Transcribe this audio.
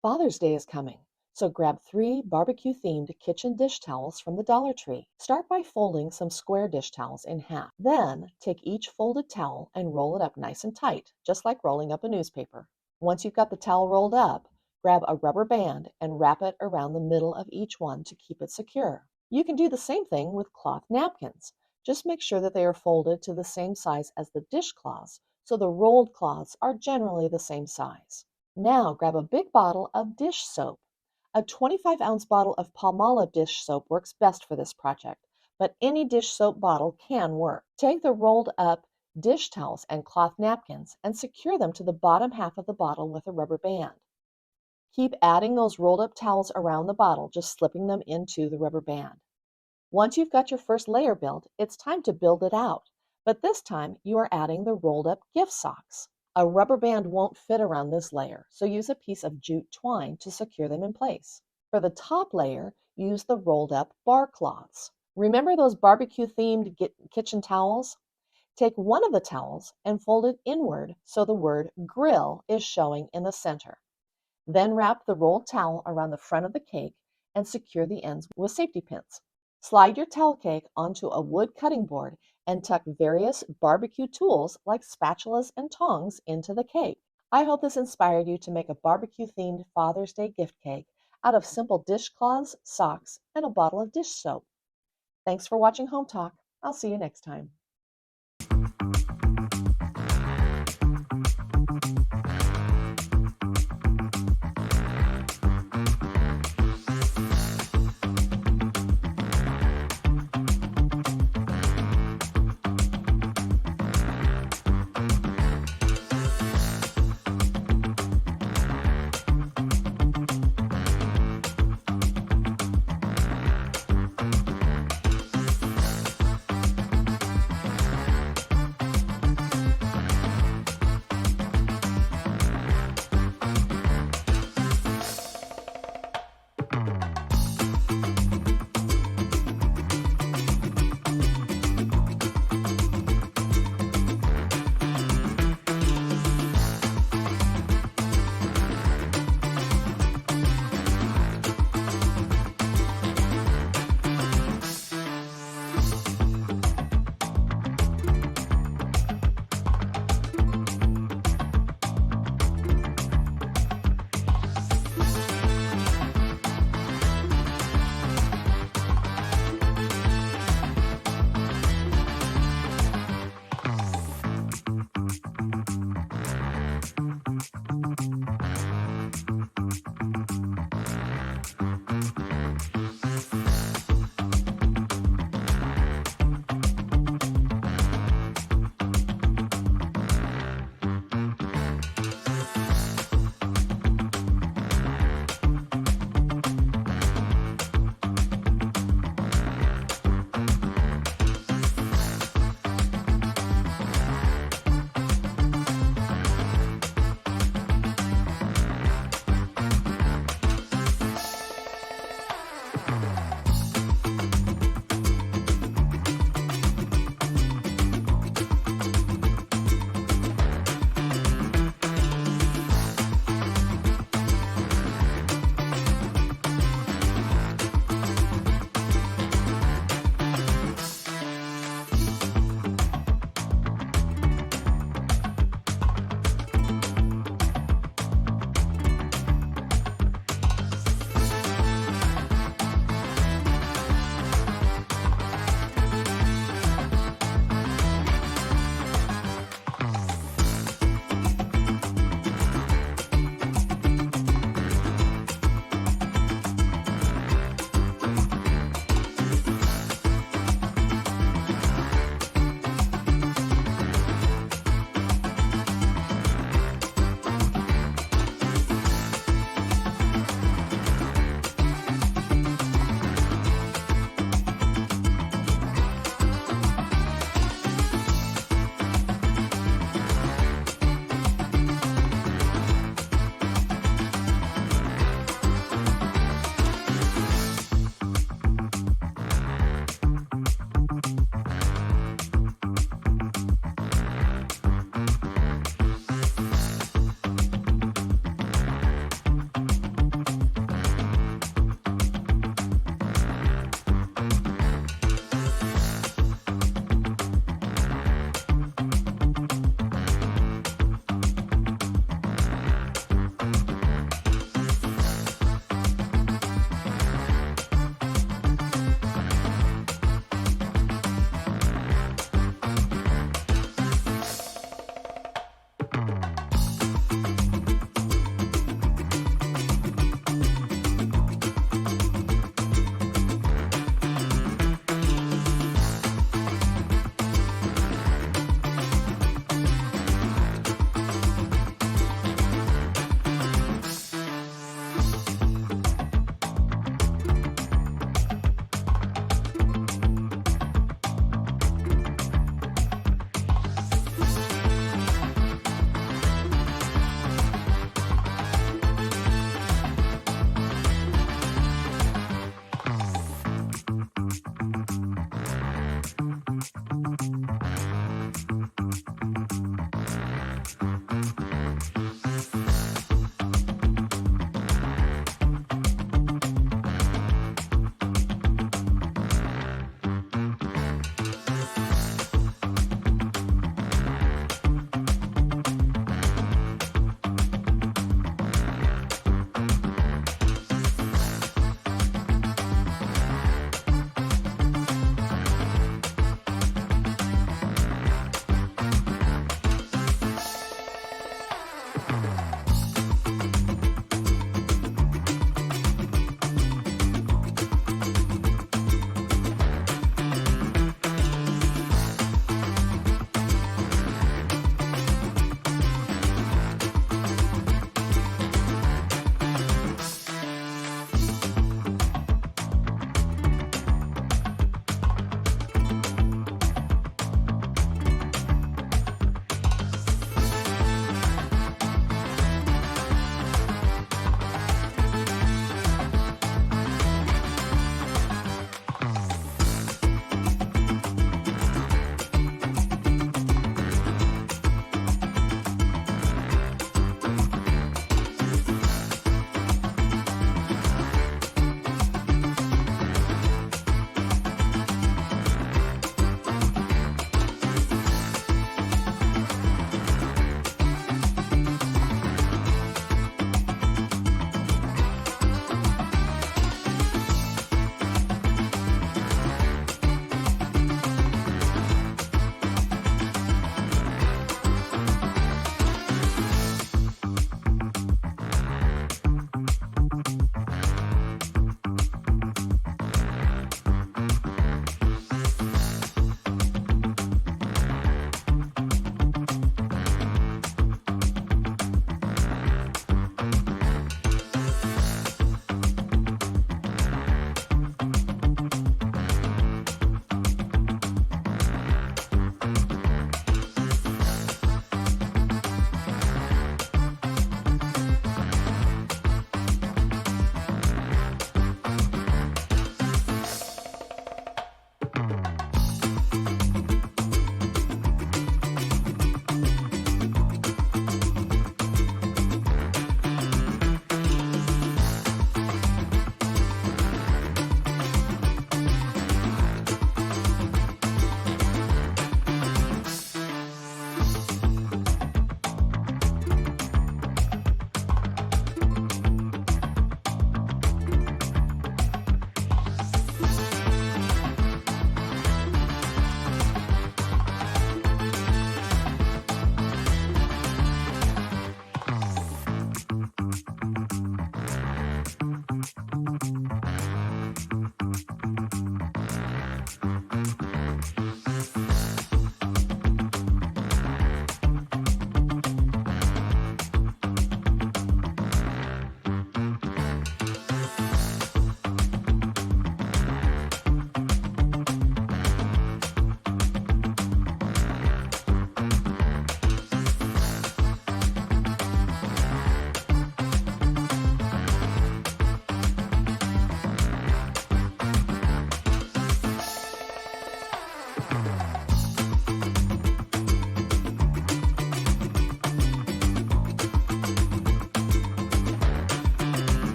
Father's Day is coming, so grab 3 barbecue-themed kitchen dish towels from the Dollar Tree. Start by folding some square dish towels in half. Then take each folded towel and roll it up nice and tight, just like rolling up a newspaper. Once you've got the towel rolled up, grab a rubber band and wrap it around the middle of each one to keep it secure. You can do the same thing with cloth napkins. Just make sure that they are folded to the same size as the dishcloths, so the rolled cloths are generally the same size. Now grab a big bottle of dish soap. A 25-ounce bottle of Palmolive dish soap works best for this project, but any dish soap bottle can work. Take the rolled up dish towels and cloth napkins and secure them to the bottom half of the bottle with a rubber band. Keep adding those rolled up towels around the bottle, just slipping them into the rubber band. Once you've got your first layer built, it's time to build it out, but this time you are adding the rolled up gift socks. A rubber band won't fit around this layer, so use a piece of jute twine to secure them in place. For the top layer, use the rolled up bar cloths. Remember those barbecue-themed kitchen towels? Take one of the towels and fold it inward so the word grill is showing in the center. Then wrap the rolled towel around the front of the cake and secure the ends with safety pins. Slide your towel cake onto a wood cutting board and tuck various barbecue tools like spatulas and tongs into the cake. I hope this inspired you to make a barbecue-themed Father's Day gift cake out of simple dishcloths, socks, and a bottle of dish soap. Thanks for watching Home Talk. I'll see you next time.